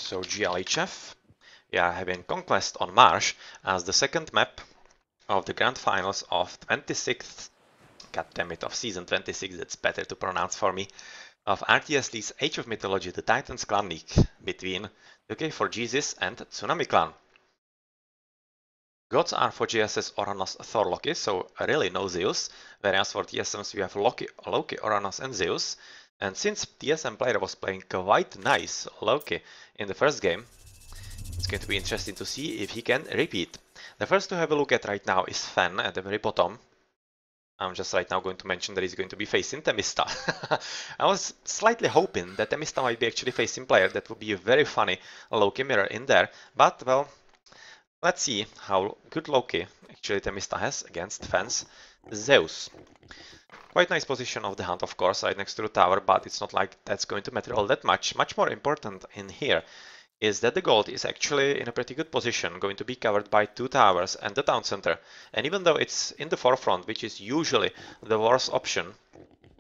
So GLHF, we are having Conquest on Marsh as the second map of the grand finals of 26th, goddammit, of season 26, that's better to pronounce for me, of RTS League's Age of Mythology, the Titans Clan League between UK4 JSS and Tsunami Clan. Gods are for JSS Oranos, Thor, Loki, so really no Zeus, whereas for TSMs we have Loki, Oranos and Zeus. And since TSM player was playing quite nice Loki in the first game, it's going to be interesting to see if he can repeat. The first to have a look at right now is Fen at the very bottom. I'm just right now going to mention that he's going to be facing Themista. I was slightly hoping that Themista might be actually facing player. That would be a very funny Loki mirror in there. But, well, let's see how good Loki actually Themista has against Fen's Zeus. Quite nice position of the Hunt, of course, right next to the tower, but it's not like that's going to matter all that much. Much more important in here is that the gold is actually in a pretty good position, going to be covered by two towers and the town center. And even though it's in the forefront, which is usually the worst option,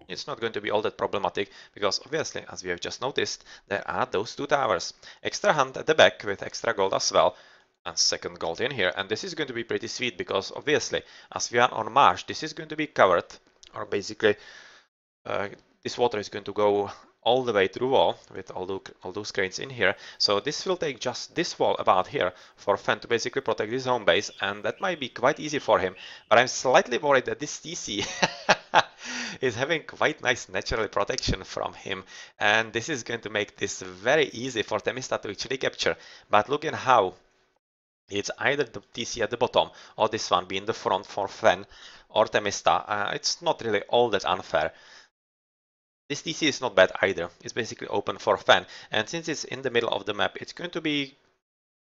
it's not going to be all that problematic, because obviously, as we have just noticed, there are those two towers. Extra Hunt at the back with extra gold as well, and second gold in here. And this is going to be pretty sweet, because obviously, as we are on Marsh, this is going to be covered, or basically, this water is going to go all the way through wall with all those cranes in here. So this will take just this wall about here for Fen to basically protect his home base, and that might be quite easy for him. But I'm slightly worried that this TC is having quite nice natural protection from him, and this is going to make this very easy for Themista to actually capture. But look at how it's either the TC at the bottom or this one being the front for Fen or Themista. It's not really all that unfair. This TC is not bad either. It's basically open for Fen, and since it's in the middle of the map, it's going to be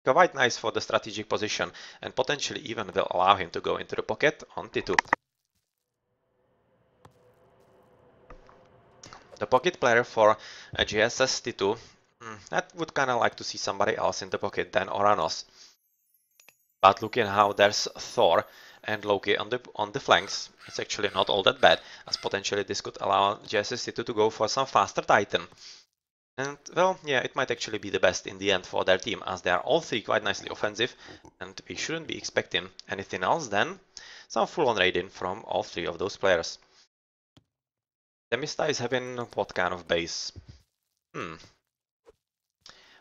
quite nice for the strategic position, and potentially even will allow him to go into the pocket on T2. The pocket player for JSS T2, that would kind of like to see somebody else in the pocket than Oranos. But looking how there's Thor and Loki on the flanks, it's actually not all that bad, as potentially this could allow JSS T2 to go for some faster Titan. And, well, yeah, it might actually be the best in the end for their team, as they are all three quite nicely offensive, and we shouldn't be expecting anything else than some full-on raiding from all three of those players. Themista is having what kind of base?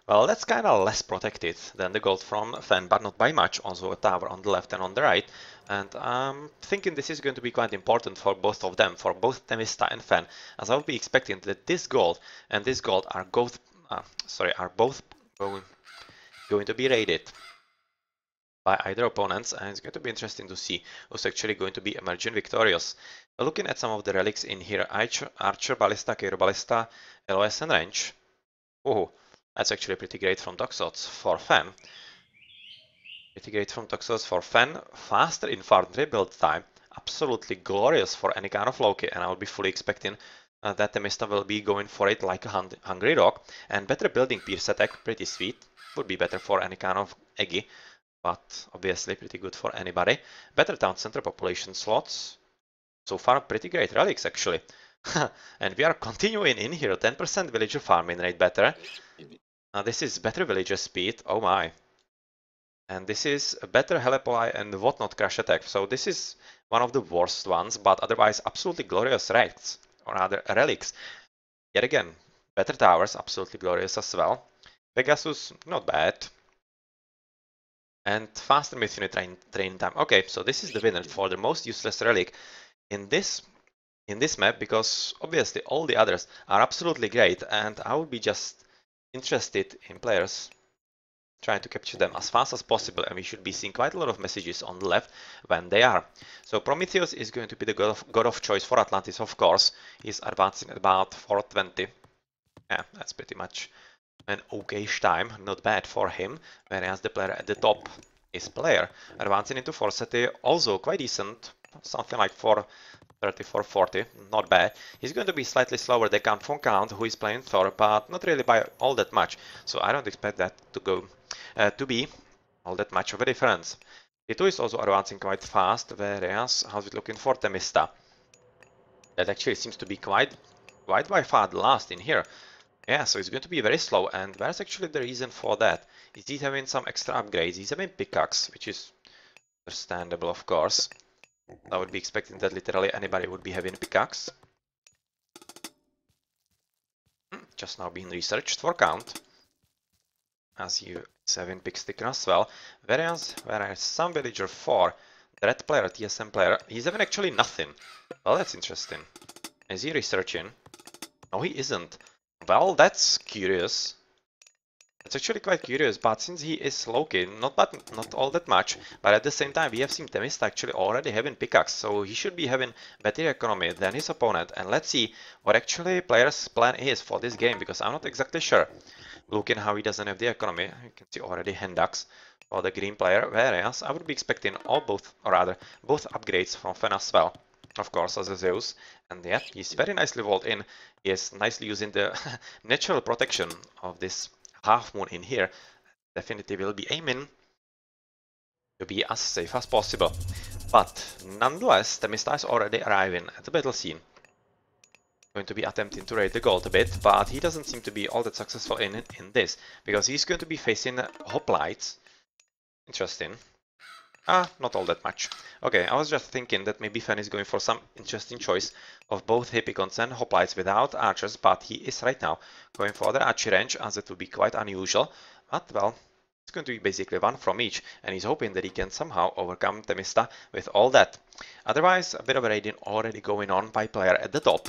Well, that's kind of less protected than the gold from Fen, but not by much. Also a tower on the left and on the right. And I'm thinking this is going to be quite important for both of them, for both Themista and Fen, as I'll be expecting that this gold and this gold are both going to be raided by either opponents, and it's going to be interesting to see who's actually going to be emerging victorious. Looking at some of the relics in here, Archer, Ballista, Cairo Ballista, LOS and Range. Oh, that's actually pretty great from Toxots for Fen. Pretty great from Toxots for Fen. Faster infantry build time. Absolutely glorious for any kind of Loki, and I will be fully expecting that Themista will be going for it like a hungry dog. And better building Pierce attack, pretty sweet. Would be better for any kind of Eggy, but obviously pretty good for anybody. Better town center population slots. So far, pretty great relics actually. And we are continuing in here. 10% villager farming rate better. This is better villager speed. Oh my. And this is a better Helepoly and whatnot crash attack. So this is one of the worst ones, but otherwise absolutely glorious relics, or rather relics. Yet again, better towers, absolutely glorious as well. Pegasus, not bad. And faster myth unit train time. Okay, so this is the winner for the most useless relic in this map, because obviously all the others are absolutely great, and I would be just interested in players trying to capture them as fast as possible, and we should be seeing quite a lot of messages on the left when they are. So Prometheus is going to be the god of choice for Atlantis, of course. He's advancing at about 420. Yeah, that's pretty much an okay-ish time, not bad for him, whereas the player at the top is player advancing into 430, also quite decent, something like 430, 440, not bad. He's going to be slightly slower than Count von Count, who is playing Thor, but not really by all that much, so I don't expect that to go to be all that much of a difference. T2 is also advancing quite fast, whereas how's it looking for Themista? That actually seems to be quite by far the last in here. Yeah, so it's going to be very slow, and where's actually the reason for that? Is he having some extra upgrades? He's having pickaxe, which is understandable, of course. I would be expecting that literally anybody would be having pickaxe. Just now being researched for count. As you 7 pick sticker as well. Whereas some villager 4, the red player, TSM player, he's having actually nothing. Well, that's interesting. Is he researching? No, he isn't. Well, that's curious. It's actually quite curious, but since he is low-key, not all that much, but at the same time we have seen Temista actually already having pickaxe, so he should be having better economy than his opponent, and let's see what actually player's plan is for this game, because I'm not exactly sure. Looking how he doesn't have the economy, you can see already Hendux for the green player, whereas I would be expecting both upgrades from Fen as well. Of course, as a Zeus, and yeah, he's very nicely walled in. He is nicely using the natural protection of this half moon in here. Definitely will be aiming to be as safe as possible. But nonetheless, Temista is already arriving at the battle scene. Going to be attempting to raid the gold a bit, but he doesn't seem to be all that successful in this, because he's going to be facing hoplites. Interesting. Not all that much. Okay, I was just thinking that maybe Fen is going for some interesting choice of both Hippicons and hoplites without archers, but he is right now going for the archery range, as it would be quite unusual. But, well, it's going to be basically one from each, and he's hoping that he can somehow overcome Temista with all that. Otherwise, a bit of a raiding already going on by player at the top.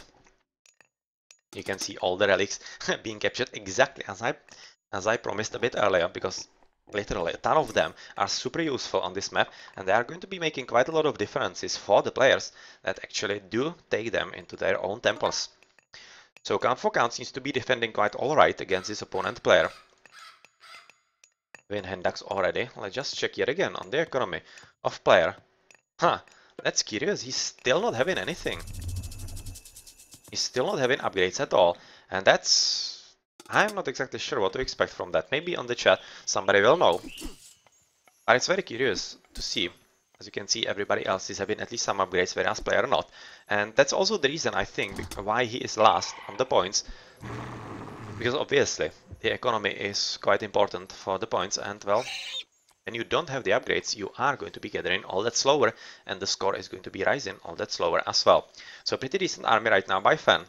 You can see all the relics being captured exactly as I promised a bit earlier, because literally a ton of them are super useful on this map, and they are going to be making quite a lot of differences for the players that actually do take them into their own temples. So Count for Count seems to be defending quite alright against his opponent player. Win Hendux already. Let's just check yet again on the economy of player. That's curious. He's still not having anything. He's still not having upgrades at all, and that's... I'm not exactly sure what to expect from that. Maybe on the chat somebody will know. But it's very curious to see. As you can see, everybody else is having at least some upgrades, whereas player not. And that's also the reason, I think, why he is last on the points. Because obviously, the economy is quite important for the points, and well, when you don't have the upgrades, you are going to be gathering all that slower, and the score is going to be rising all that slower as well. So pretty decent army right now by Fen.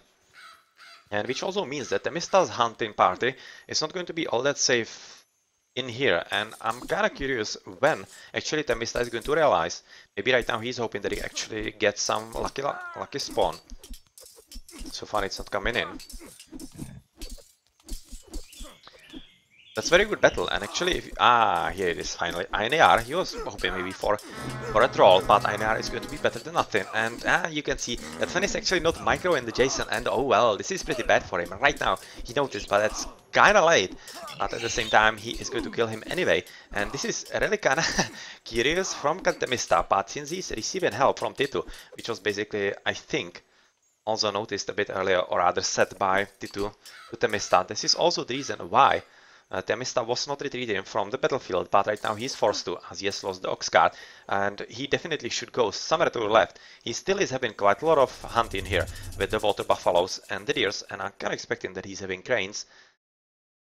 And which also means that Temista's hunting party is not going to be all that safe in here, and I'm kind of curious when actually Temista is going to realize. Maybe right now he's hoping that he actually gets some lucky spawn. So far it's not coming in. That's very good battle, and actually, here it is finally. Einar, he was hoping maybe for a troll, but Einar is going to be better than nothing. And you can see that Fen is actually not micro in the Jason, and oh well, this is pretty bad for him. Right now, he noticed, but that's kinda late. But at the same time, he is going to kill him anyway. And this is really kinda curious from Temista, but since he's receiving help from Titu, which was basically, I think, also noticed a bit earlier, or rather said by Titu to Temista, this is also the reason why Temista was not retreating from the battlefield, but right now he's forced to, as he has lost the ox cart, and he definitely should go somewhere to the left. He still is having quite a lot of hunting here with the water buffaloes and the deers, and I'm kind of expecting that he's having cranes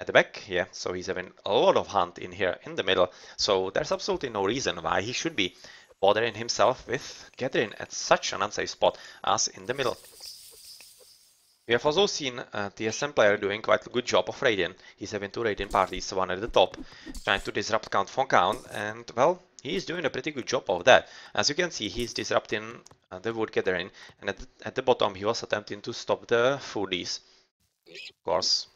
at the back. Yeah, so he's having a lot of hunt in here in the middle, so there's absolutely no reason why he should be bothering himself with gathering at such an unsafe spot as in the middle. We have also seen TSM player doing quite a good job of raiding. He's having 2 raiding parties, one at the top, trying to disrupt Count von Count, and well, he's doing a pretty good job of that. As you can see, he's disrupting the wood gathering, and at the bottom he was attempting to stop the foodies. Of course,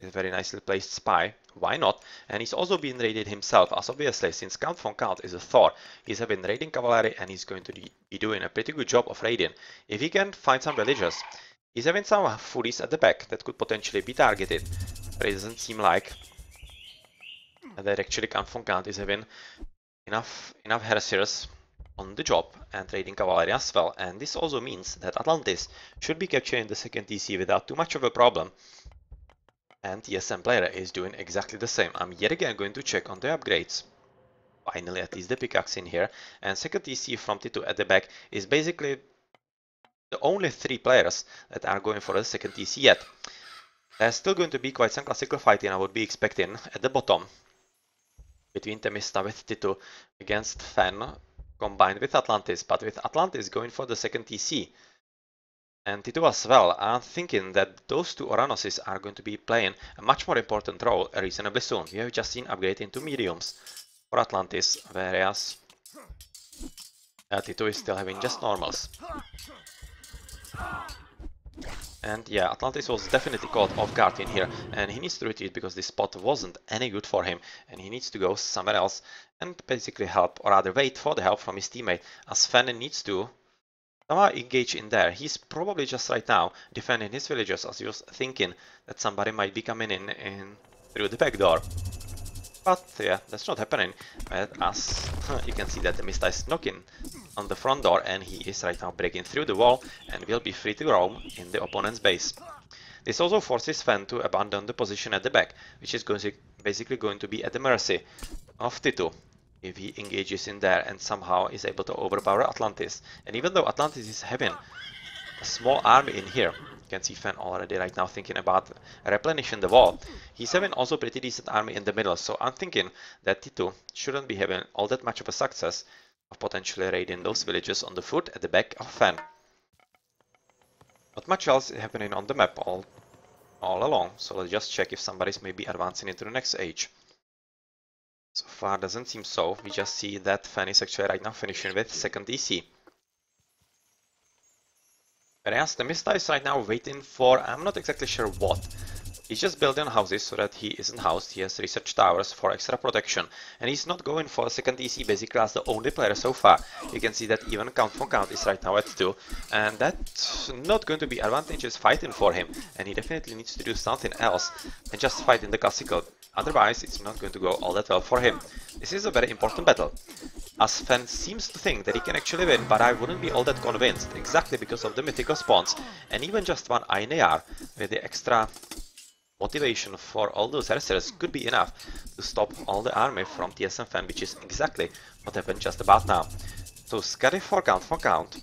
a very nicely placed spy, why not? And he's also been raided himself, as obviously, since Count von Count is a Thor, he's having raiding cavalry, and he's going to be doing a pretty good job of raiding. If he can find some villagers, he's having some foodies at the back that could potentially be targeted, but it doesn't seem like that actually Count von Count is having enough heresiers on the job and raiding cavalry as well, and this also means that Atlantis should be capturing the second TC without too much of a problem. And TSM player is doing exactly the same. I'm yet again going to check on the upgrades. Finally, at least the pickaxe in here, and second TC from Titu at the back is basically the only 3 players that are going for a second TC yet. There's still going to be quite some classical fighting I would be expecting at the bottom between Themista with Titu against Fen combined with Atlantis, but with Atlantis going for the second TC and Titu as well, I'm thinking that those two Uranoses are going to be playing a much more important role reasonably soon. We have just seen upgrade into mediums for Atlantis, whereas Titu is still having just normals. And yeah, Atlantis was definitely caught off guard in here, and he needs to retreat because this spot wasn't any good for him, and he needs to go somewhere else and basically help, or rather wait for the help from his teammate, as Fen needs to somehow engage in there. He's probably just right now defending his villagers as he was thinking that somebody might be coming in through the back door. But yeah, that's not happening, as you can see that the Mista is knocking on the front door and he is right now breaking through the wall and will be free to roam in the opponent's base. This also forces Fen to abandon the position at the back, which is basically going to be at the mercy of Titu if he engages in there and somehow is able to overpower Atlantis. And even though Atlantis is having a small army in here, you can see Fen already right now thinking about replenishing the wall. He's having also pretty decent army in the middle, so I'm thinking that Titu shouldn't be having all that much of a success of potentially raiding those villages on the foot at the back of Fen. Not much else is happening on the map all along, so let's just check if somebody's maybe advancing into the next age. So far doesn't seem so. We just see that Fen is actually right now finishing with second DC. Whereas the Mista is right now waiting for, I'm not exactly sure what. He's just building houses so that he isn't housed. He has research towers for extra protection. And he's not going for a second DC basically as the only player so far. You can see that even Count for Count is right now at 2. And that's not going to be advantageous fighting for him. And he definitely needs to do something else than just fight in the classical. Otherwise, it's not going to go all that well for him. This is a very important battle, as Fen seems to think that he can actually win, but I wouldn't be all that convinced, exactly because of the mythical spawns, and even just one INAR with the extra motivation for all those heresies could be enough to stop all the army from TSM Fen, which is exactly what happened just about now. So Scary for count.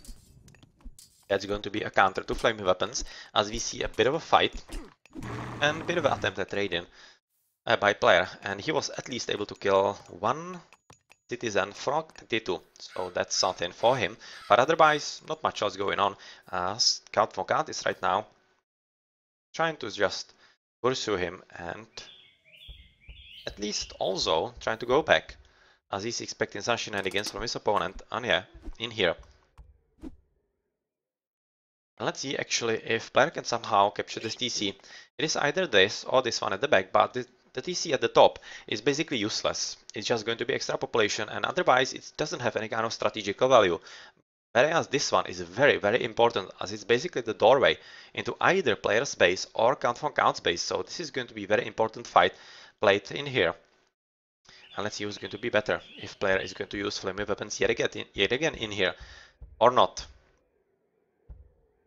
That's going to be a counter to flaming weapons, as we see a bit of a fight and a bit of an attempt at raiding by player, and he was at least able to kill one citizen from T2, so that's something for him, but otherwise not much else going on, as Count for Count is right now trying to just pursue him and at least also trying to go back, as he's expecting some shenanigans from his opponent, and yeah, in here. And let's see actually if player can somehow capture this TC. It is either this or this one at the back, but the TC at the top is basically useless. It's just going to be extra population, and otherwise it doesn't have any kind of strategical value. Whereas this one is very, very important, as it's basically the doorway into either player's base or Count for Count's base. So this is going to be a very important fight played in here. And let's see who's going to be better, if player is going to use flaming weapons yet again in here or not.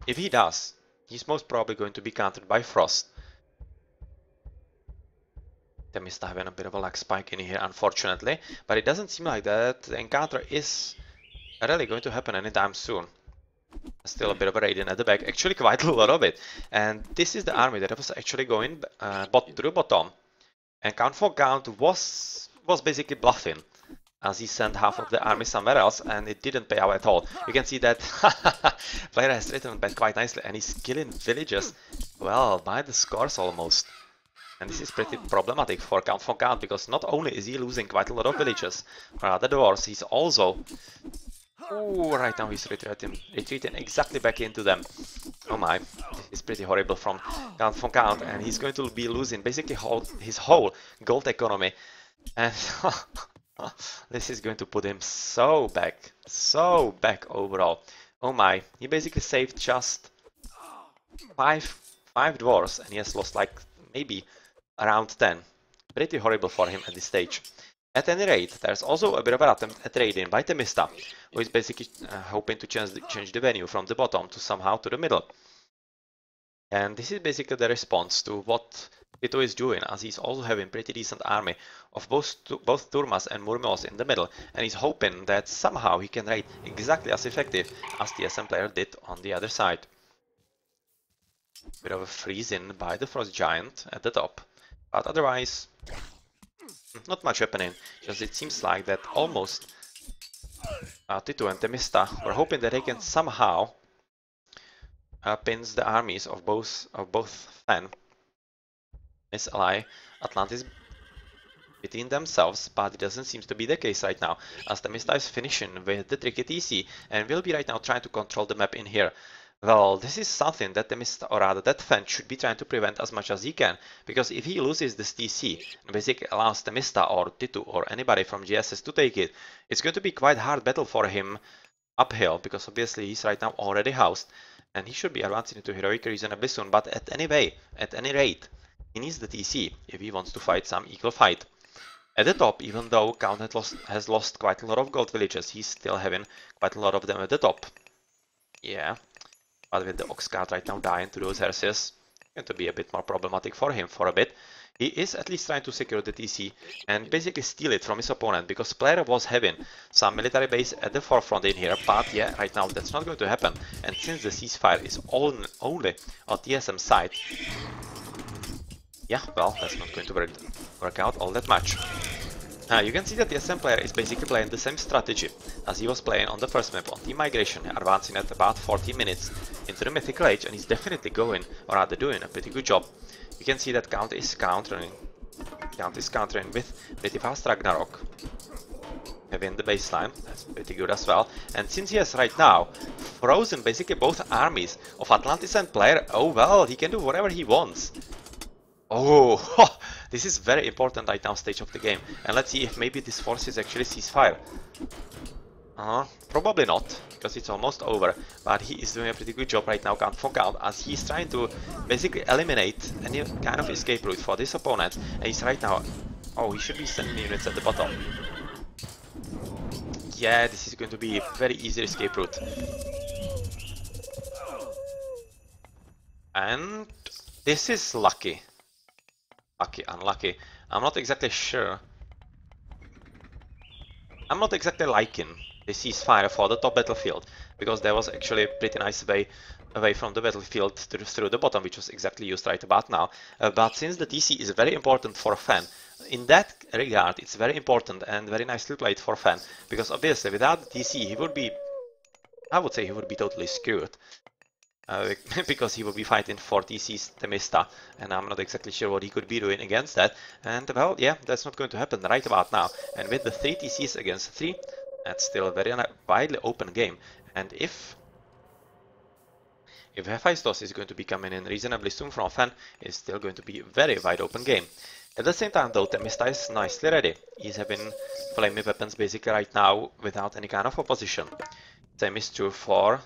If he does, he's most probably going to be countered by Frost. Themista having a bit of a lag spike in here, unfortunately, but it doesn't seem like that the encounter is really going to happen anytime soon. Still a bit of a raiding at the back, actually quite a lot of it, and this is the army that was actually going through bottom, and Count for Count was basically bluffing, as he sent half of the army somewhere else, and it didn't pay out at all. You can see that player has written back quite nicely, and he's killing villagers, well, by the scores almost. And this is pretty problematic for Count, because not only is he losing quite a lot of villagers or other dwarves, he's also... Oh, right now he's retreating exactly back into them. Oh my, this is pretty horrible from Count, and he's going to be losing basically his whole gold economy. And this is going to put him so back overall. Oh my, he basically saved just five dwarves, and he has lost like maybe around 10. Pretty horrible for him at this stage. At any rate, there's also a bit of an attempt at raiding by Themista, who is basically hoping to change the venue from the bottom to somehow to the middle. And this is basically the response to what Titu is doing, as he's also having pretty decent army of both Turmas and Murmios in the middle, and he's hoping that somehow he can raid exactly as effective as the TSM player did on the other side. Bit of a freeze in by the Frost Giant at the top. But otherwise, not much happening. Just it seems like that almost Titu and Temista were hoping that they can somehow pins the armies of both Fen, Miss Ally, Atlantis between themselves, but it doesn't seem to be the case right now, as Temista is finishing with the tricky TC and will be right now trying to control the map in here. Well, this is something that Temista, or rather that Fen, should be trying to prevent as much as he can, because if he loses this TC and basically allows Temista or Titu or anybody from JSS to take it, it's going to be quite hard battle for him uphill, because obviously he's right now already housed and he should be advancing into heroic reasonably soon, but at any rate, he needs the TC if he wants to fight some equal fight. At the top, even though Count has lost quite a lot of gold villages, he's still having quite a lot of them at the top. Yeah, but with the Ox cart right now dying to those heresies, going to be a bit more problematic for him for a bit. He is at least trying to secure the TC and basically steal it from his opponent, because player was having some military base at the forefront in here, but yeah, right now that's not going to happen. And since the ceasefire is only on TSM side, yeah, well, that's not going to work out all that much. You can see that the TSM player is basically playing the same strategy as he was playing on the first map on Team Migration, advancing at about 40 minutes into the Mythical Age, and he's definitely going, or rather doing, a pretty good job. You can see that Count is countering with pretty fast Ragnarok, having the baseline. That's pretty good as well. And since he has right now frozen basically both armies of Atlantis and player, oh well, he can do whatever he wants. Oh, this is very important right now stage of the game. And let's see if maybe this forces actually ceasefire. Probably not, because it's almost over. But he is doing a pretty good job right now, count for count, as he's trying to basically eliminate any kind of escape route for this opponent. And he's right now... Oh, he should be sending units at the bottom. Yeah, this is going to be a very easy escape route. And this is lucky. Unlucky. I'm not exactly sure. I'm not exactly liking the ceasefire for the top battlefield, because there was actually a pretty nice way away from the battlefield through the bottom, which was exactly used right about now. But since the TC is very important for Fen, in that regard it's very important and very nicely played for Fen, because obviously without the TC he would be, I would say he would be totally screwed. Because he will be fighting for TC's Temista, and I'm not exactly sure what he could be doing against that. And well, yeah, that's not going to happen right about now. And with the 3 TCs against 3, that's still a very widely open game. And if Hephaestus is going to be coming in reasonably soon from Fen, it's still going to be a very wide open game. At the same time though, Temista is nicely ready. He's having flaming weapons basically right now without any kind of opposition. Same is true for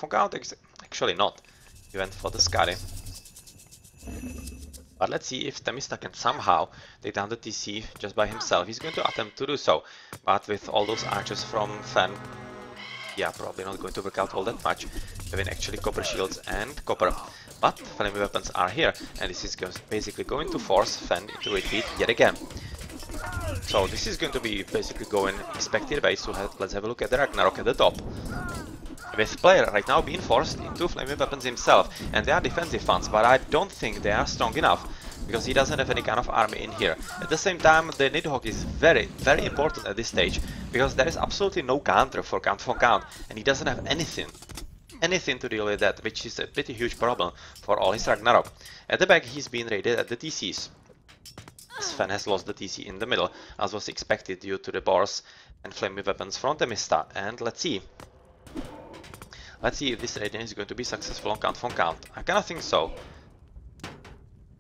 Count. Actually not. He went for the Scary. But let's see if Temista can somehow take down the TC just by himself. He's going to attempt to do so, but with all those archers from Fen, yeah, probably not going to work out all that much. Having actually copper shields and copper. But flaming weapons are here, and this is basically going to force Fen into retreat yet again. So this is going to be basically going expected way, so let's have a look at the Ragnarok at the top. With player right now being forced into flaming weapons himself, and they are defensive ones, but I don't think they are strong enough, because he doesn't have any kind of army in here. At the same time, the Nidhogg is very, very important at this stage, because there is absolutely no counter for Count, and he doesn't have anything to deal with that, which is a pretty huge problem for all his Ragnarok. At the back, he's being raided at the TCs. Sven has lost the TC in the middle, as was expected due to the bars and flaming weapons from Temista, and let's see. Let's see if this raiding is going to be successful on Count. I kinda think so.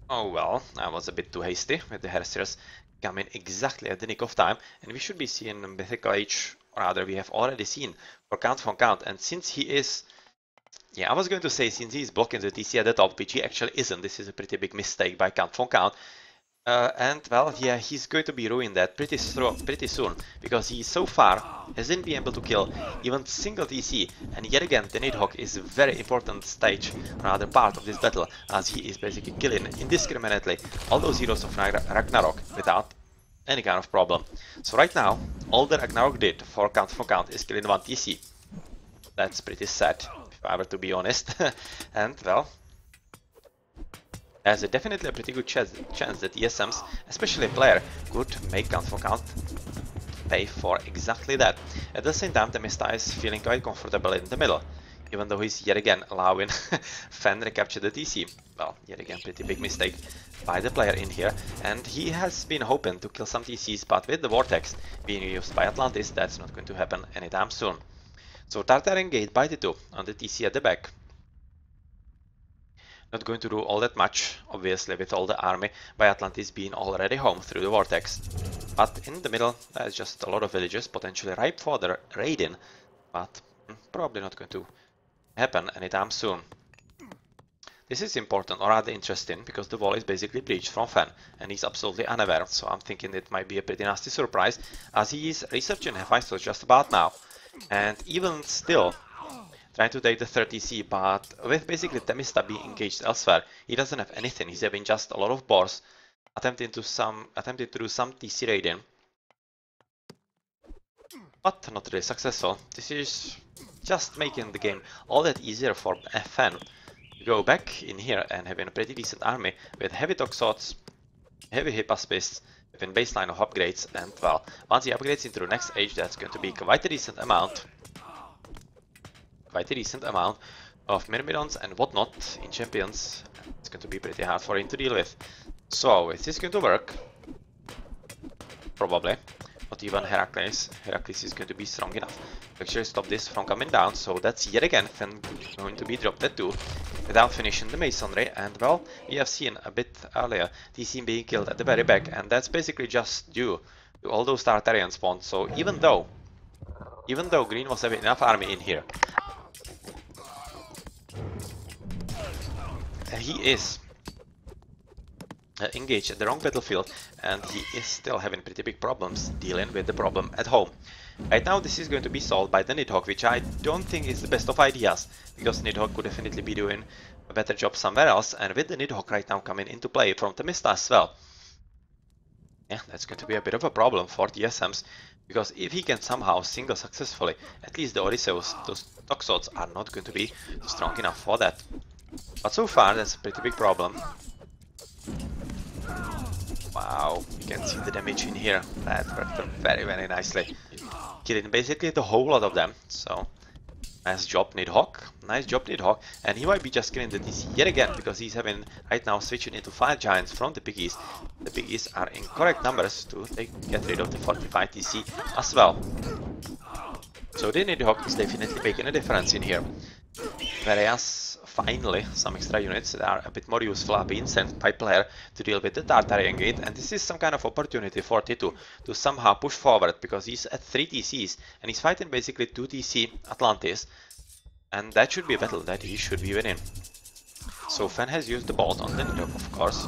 Oh well, I was a bit too hasty with the Heresiers coming exactly at the nick of time, and we should be seeing Mythical Age, or rather we have already seen for Count, and since he is... Yeah, I was going to say since he is blocking the TC at the top, which he actually isn't, this is a pretty big mistake by Count. And well, yeah, he's going to be ruined that pretty soon, because he so far hasn't been able to kill even single TC, and yet again the Nidhogg is a very important stage, rather part of this battle, as he is basically killing indiscriminately all those heroes of Ragnarok without any kind of problem. So right now, all the Ragnarok did for Count is killing one TC. That's pretty sad, if I were to be honest. And well, There's definitely a pretty good chance that TSMs, especially a player, could make count for count pay for exactly that. At the same time, the Mista is feeling quite comfortable in the middle, even though he's yet again allowing Fen recapture the TC. Well, yet again, pretty big mistake by the player in here, and he has been hoping to kill some TCs, but with the Vortex being used by Atlantis, that's not going to happen anytime soon. So Tartarian Gate by the 2 on the TC at the back. Not going to do all that much, obviously, with all the army by Atlantis being already home through the Vortex. But in the middle, there's just a lot of villages potentially ripe for the raiding, but probably not going to happen anytime soon. This is important, or rather interesting, because the wall is basically breached from Fen, and he's absolutely unaware, so I'm thinking it might be a pretty nasty surprise, as he is researching Hephaestus just about now. And even still, trying to take the 30C, but with basically Themista being engaged elsewhere, he doesn't have anything. He's having just a lot of boars, attempting to do some TC raiding, but not really successful. This is just making the game all that easier for FN to go back in here and having a pretty decent army with heavy toxots, heavy Hippaspists, with a baseline of upgrades, and well, once he upgrades into the next age, that's going to be quite a decent amount. Of Myrmidons and whatnot in Champions. It's going to be pretty hard for him to deal with. So, is this going to work? Probably. Not even Heracles. Heracles is going to be strong enough to actually stop this from coming down. So that's yet again going to be dropped at 2 without finishing the masonry. And well, we have seen a bit earlier TC being killed at the very back, and that's basically just due to all those Tartarian spawns. So even though Green was having enough army in here, he is engaged at the wrong battlefield, and he is still having pretty big problems dealing with the problem at home. Right now this is going to be solved by the Nidhogg, which I don't think is the best of ideas, because Nidhogg could definitely be doing a better job somewhere else, and with the Nidhogg right now coming into play from Themista as well, yeah, that's going to be a bit of a problem for TSMs, because if he can somehow single successfully at least the Odysseus, those Toxots are not going to be strong enough for that. But so far that's a pretty big problem. Wow, you can see the damage in here. That worked very, very nicely. Killing basically the whole lot of them. So, nice job Nidhogg. Nice job Nidhogg. And he might be just killing the TC yet again, because he's having right now switching into 5 giants from the piggies. The piggies are in correct numbers to get rid of the 45 TC as well. So the Nidhogg is definitely making a difference in here. Whereas finally some extra units that are a bit more useful are being sent by player to deal with the Tartarian Gate, and this is some kind of opportunity for T2 to somehow push forward, because he's at 3 TCs and he's fighting basically 2 TC Atlantis, and that should be a battle that he should be winning. So Fen has used the bolt on the Nidhogg, of course,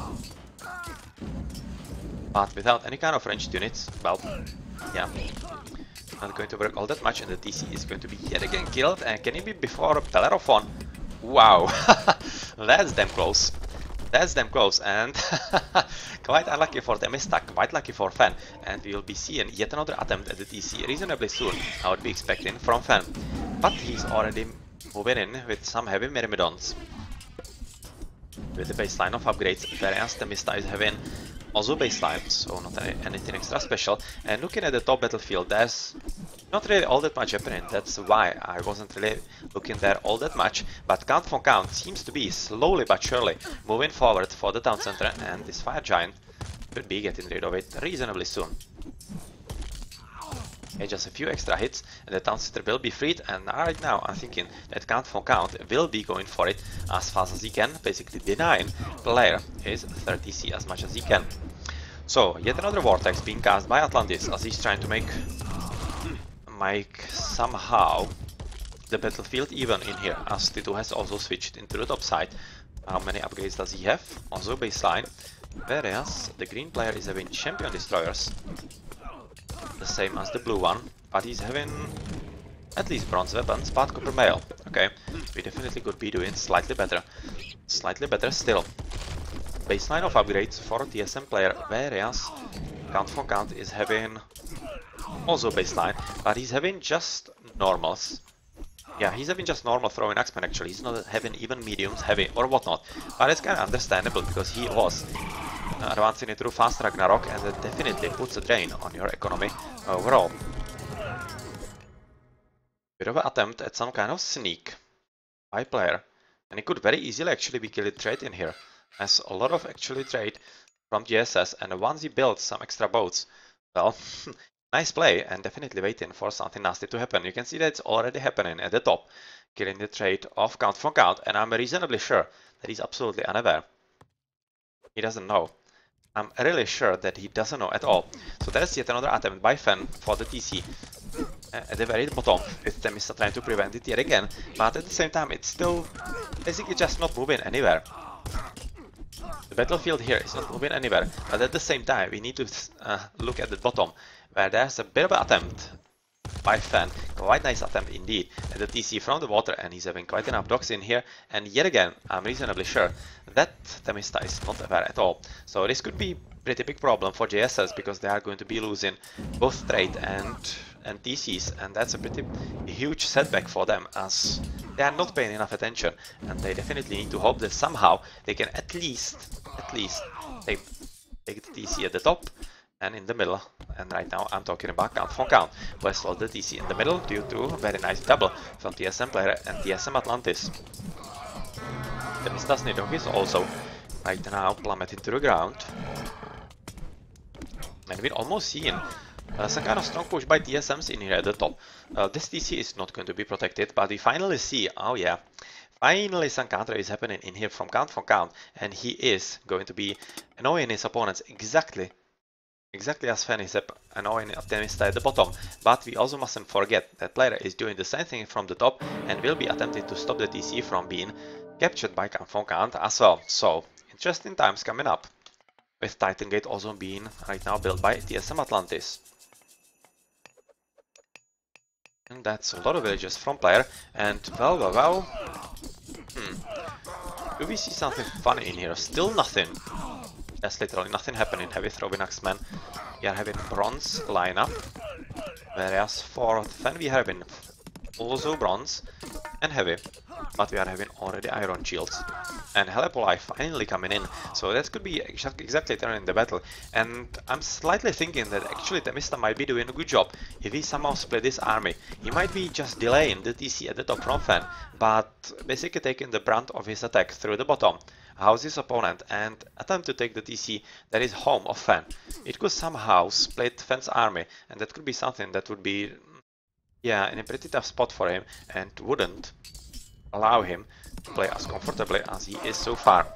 but without any kind of ranged units. Well, yeah, not going to work all that much, and the TC is going to be yet again killed. And can he be before Bellerophon? Wow, that's damn close. That's damn close, and quite unlucky for Themista, quite lucky for Fen. And we will be seeing yet another attempt at the TC reasonably soon, I would be expecting from Fen. But he's already moving in with some heavy Myrmidons with the baseline of upgrades, whereas Themista is having also baseline, so not anything extra special. And looking at the top battlefield, there's not really all that much happening. That's why I wasn't really looking there all that much. But Count von Count seems to be slowly but surely moving forward for the town center, and this fire giant should be getting rid of it reasonably soon. Okay, just a few extra hits and the town center will be freed, and right now I'm thinking that Count von Count will be going for it as fast as he can, basically denying player his 30C as much as he can. So, yet another vortex being cast by Atlantis as he's trying to make somehow the battlefield even in here, as T2 has also switched into the top side. How many upgrades does he have? Also baseline, whereas the green player is having champion destroyers, the same as the blue one, but he's having at least bronze weapons, but copper mail. Okay, we definitely could be doing slightly better still. Baseline of upgrades for TSM player, whereas Count von Count is having also baseline, but he's having just normals. Yeah, he's having just normal throwing axemen actually, he's not having even mediums, heavy or whatnot. But it's kind of understandable because he was advancing it through fast Ragnarok, and that definitely puts a drain on your economy overall. Bit of an attempt at some kind of sneak by player, and he could very easily actually be killed trade in here, as a lot of actually trade from JSS, and once he builds some extra boats, well, nice play, and definitely waiting for something nasty to happen. You can see that it's already happening at the top, killing the trade of Count von Count, and I'm reasonably sure that he's absolutely unaware. He doesn't know. I'm really sure that he doesn't know at all. So there's yet another attempt by Fen for the TC. At the very bottom, with Themista trying to prevent it yet again, but at the same time it's still basically just not moving anywhere. The battlefield here is not moving anywhere, but at the same time we need to look at the bottom, where there's a bit of an attempt by Fen, quite nice attempt indeed, at the TC from the water, and he's having quite enough docks in here, and yet again I'm reasonably sure that Themista is not aware at all. So this could be a pretty big problem for JSS, because they are going to be losing both trade and TCs, and that's a pretty huge setback for them, as they are not paying enough attention, and they definitely need to hope that somehow they can at least take the TC at the top and in the middle. And right now I'm talking about Count von Count, who has sold the TC in the middle due to a very nice double from TSM player and TSM Atlantis. The Mista's Nidhogg is also right now plummeting to the ground, and we're almost seeing some kind of strong push by TSMs in here at the top. This TC is not going to be protected, but we finally see, oh yeah, finally some counter is happening in here from Count von Count, and he is going to be annoying his opponents exactly as Fen is annoying Themista at the bottom. But we also mustn't forget that player is doing the same thing from the top, and will be attempting to stop the TC from being captured by Count von Count as well. So interesting times coming up, with Titan Gate also being right now built by TSM Atlantis. And that's a lot of villages from player, and well. Do we see something funny in here? Still nothing. There's literally nothing happening. Heavy throwing axemen. We are having bronze lineup, whereas for Fen we are having also bronze and heavy, but we are having already iron shields. And Helipoli finally coming in, so that could be exactly turning the battle. And I'm slightly thinking that actually Themista might be doing a good job if he somehow split his army. He might be just delaying the TC at the top from Fen, but basically taking the brunt of his attack through the bottom, house his opponent, and attempt to take the TC that is home of Fen. It could somehow split Fen's army, and that could be something that would be, yeah, in a pretty tough spot for him, and wouldn't allow him to play as comfortably as he is so far.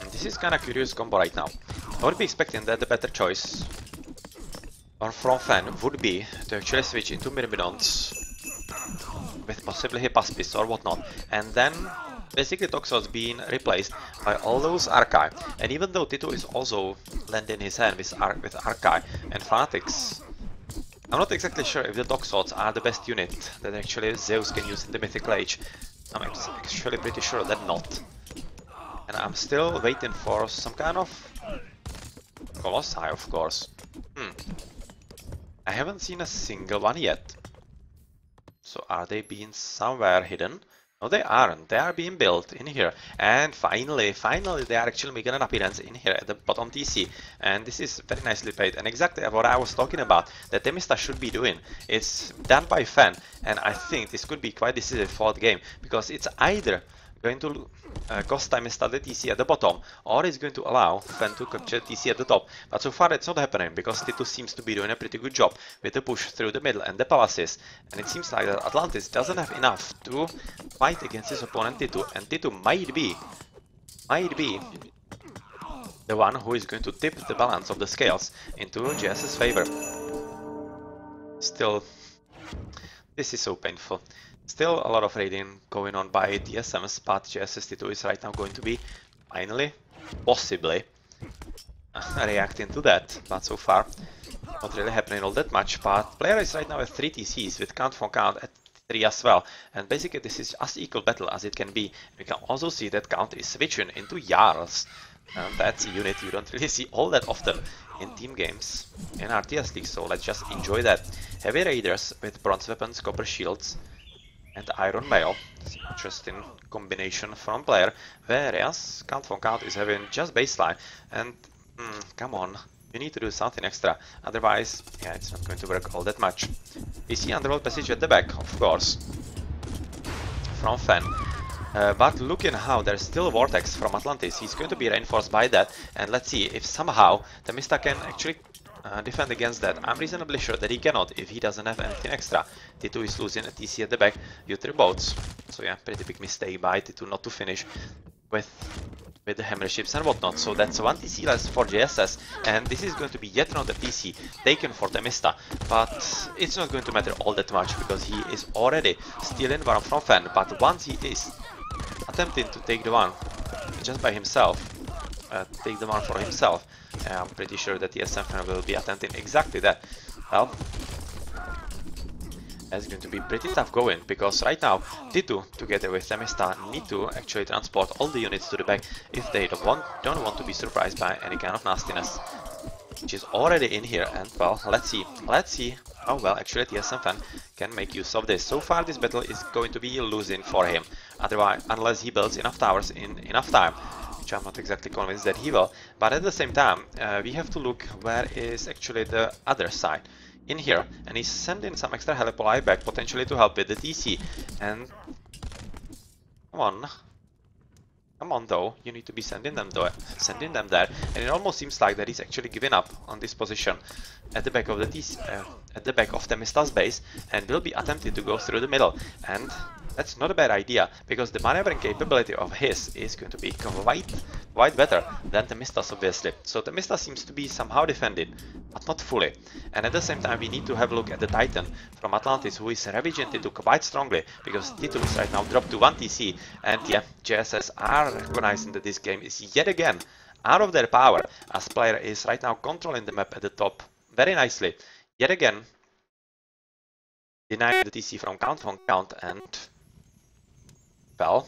And this is kind of curious combo right now. I would be expecting that the better choice or from Fen would be to actually switch into Myrmidons with possibly Hippaspis or whatnot, and then basically Toxos being replaced by all those Archai. And even though Tito is also lending his hand with Archai and Fanatics, I'm not exactly sure if the Toxots are the best unit that actually Zeus can use in the Mythical Age. I'm actually pretty sure that not. And I'm still waiting for some kind of Colossi, of course. I haven't seen a single one yet. So are they being somewhere hidden? No, they aren't. They are being built in here. And finally they are actually making an appearance in here at the bottom TC. And this is very nicely played. And exactly what I was talking about, that Themista should be doing. It's done by Fen. And I think this could be quite decisive for the game, because it's either going to cost Themista the TC at the bottom, or it's going to allow Fen to capture TC at the top. But so far it's not happening, because Titu seems to be doing a pretty good job with the push through the middle and the palaces. And it seems like that Atlantis doesn't have enough to fight against his opponent Titu, and Titu might be the one who is going to tip the balance of the scales into JS's favor. Still, this is so painful. Still a lot of raiding going on by TSMs, but JSS2 is right now going to be finally, possibly, reacting to that. But so far, not really happening all that much. But player is right now at 3 TCs with Count von Count at 3 as well. And basically this is as equal battle as it can be. We can also see that Count is switching into Jarls. And that's a unit you don't really see all that often in team games in RTS League, so let's just enjoy that. Heavy Raiders with bronze weapons, copper shields, and Iron Mail. It's an interesting combination from player, whereas Count von Count is having just baseline, and come on, you need to do something extra, otherwise, yeah, it's not going to work all that much. We see underworld passage at the back, of course, from Fen. But looking how there's still Vortex from Atlantis, he's going to be reinforced by that, and let's see if somehow Temista can actually defend against that. I'm reasonably sure that he cannot if he doesn't have anything extra. T2 is losing a TC at the back due to the boats, so yeah, pretty big mistake by T2 not to finish with the hammer ships and whatnot. So that's one TC less for JSS, and this is going to be yet another TC taken for Temista, but it's not going to matter all that much because he is already stealing one from Fen, but once he is attempting to take the one just by himself, take the one for himself, I'm pretty sure that TSM fan will be attempting exactly that. Well, that's going to be pretty tough going, because right now T2 together with Temista need to actually transport all the units to the back if they don't want to be surprised by any kind of nastiness, which is already in here. And well, let's see how well actually TSM fan can make use of this. So far this battle is going to be losing for him, otherwise, unless he builds enough towers in enough time, which I'm not exactly convinced that he will. But at the same time, we have to look where is actually the other side. In here, and he's sending some extra Helipoli back potentially to help with the TC. And come on though, you need to be sending them there, and it almost seems like that he's actually giving up on this position at the back of the TC, at the back of Temista's base, and will be attempting to go through the middle. And that's not a bad idea, because the maneuvering capability of his is going to be quite better than Temista's, obviously. So Temista seems to be somehow defended, but not fully. And at the same time, we need to have a look at the Titan from Atlantis, who is ravaging T2 quite strongly, because T2 is right now dropped to 1 TC, and yeah, JSS are recognizing that this game is yet again out of their power, as player is right now controlling the map at the top very nicely. Yet again, denying the TC from Count, and well,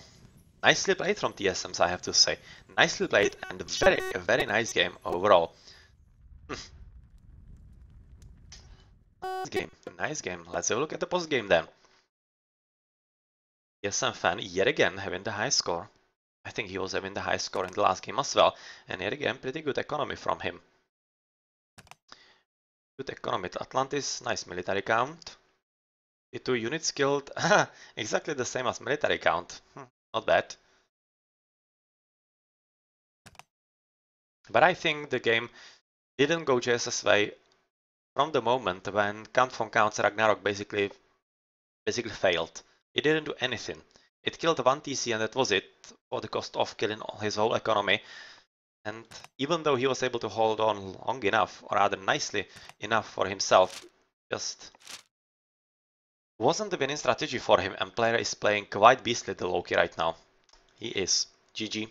nicely played from TSMs, I have to say. Nicely played, and a very nice game overall. Nice game. Let's have a look at the post game then. TSM fan yet again having the high score. I think he was having the high score in the last game as well, and yet again pretty good economy from him. Good economy to Atlantis, nice military count. T2 units killed, exactly the same as military count. Not bad. But I think the game didn't go JSS way from the moment when Count von Count's Ragnarok basically failed. It didn't do anything. It killed one TC and that was it, for the cost of killing his whole economy. And even though he was able to hold on long enough, or rather nicely enough for himself, just wasn't the winning strategy for him, and player is playing quite beastly the Loki right now. He is. GG.